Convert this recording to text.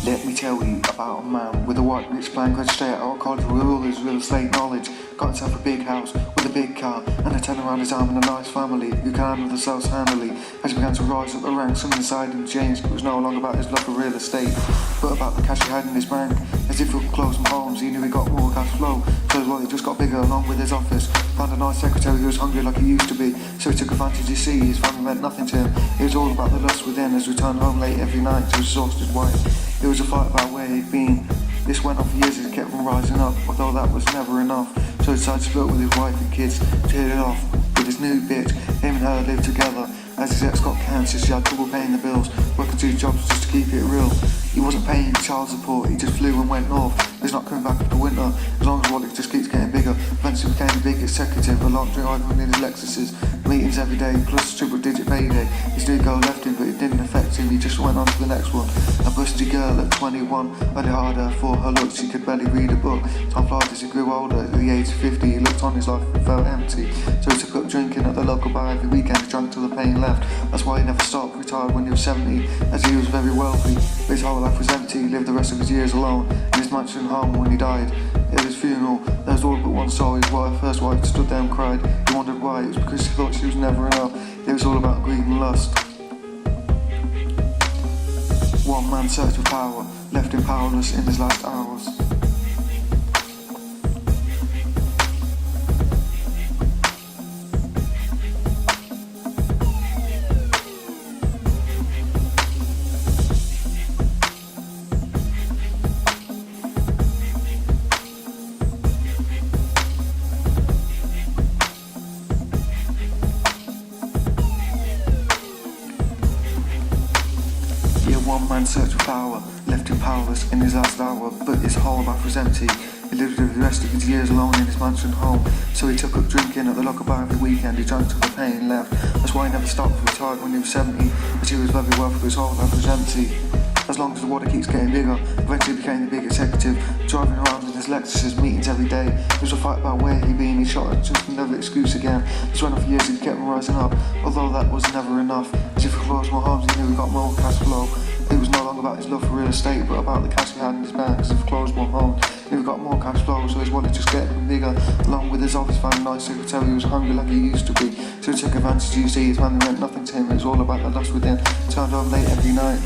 Let me tell you about a man with a white rich plan, graduate straight out of college with all his real estate knowledge. Got himself a big house with a big car and a ten around his arm and a nice family who can handle themselves handily. As he began to rise up the ranks, something inside him changed. It was no longer about his love for real estate, but about the cash he had in his bank. As if he could close some homes, he knew he got more cash flow. So his wallet just got bigger along with his office. Found a nice secretary who was hungry like he used to be, so he took advantage. You see, his family meant nothing to him. It was all about the lust within as he returned home late every night to his exhausted wife. It was a fight about where he'd been. This went on for years as he kept on rising up, although that was never enough. So he decided to split with his wife and kids to hit it off with his new bitch. Him and her lived together. As his ex got cancer, she had trouble paying the bills, working 2 jobs just to keep it real. He wasn't paying child support, he just flew and went north. He's not coming back after winter, as long as Wally just keeps getting bigger. Eventually became the big executive, a long driving in his Lexuses, meetings every day, plus triple digit payday. His new girl left him, but it didn't affect him, he just went on to the next one. A busty girl at 21, only harder for her looks, she could barely read a book. Time flies as he grew older, at the age of 50, he looked on his life and felt empty. So he took up drinking at the local bar every weekend, he drank till the pain left. That's why he never stopped, retired when he was 70, as he was very wealthy. But his whole life was empty, he lived the rest of his years alone, in his mansion home when he died. At his funeral, there was all but one soul, his wife, first wife, stood there and cried. He wondered why, it was because she thought she was never enough. It was all about greed and lust. One man searched for power, left him powerless in his last hours. One man searched for power, left him powerless in his last hour, but his whole life was empty. He lived the rest of his years alone in his mansion home, so he took up drinking at the local bar every weekend. He drank till the pain left. That's why he never stopped, retired when he was 70, as he was very wealthy, but his whole life was empty. As long as the water keeps getting bigger, eventually became the big executive, driving around in his Lexuses, meetings every day. It was a fight about where he'd been, he shot at just another excuse again. This went on for years, he kept on rising up, although that was never enough. As if he closed more homes, he knew he got more cash flow. It was no longer about his love for real estate, but about the cash he had in his bank. As if he closed more homes, he knew he got more cash flow, so his wallet just getting bigger. Along with his office, found a nice secretary who was hungry like he used to be. So he took advantage, you see, his family meant nothing to him, it was all about the lust within. Turned home late every night.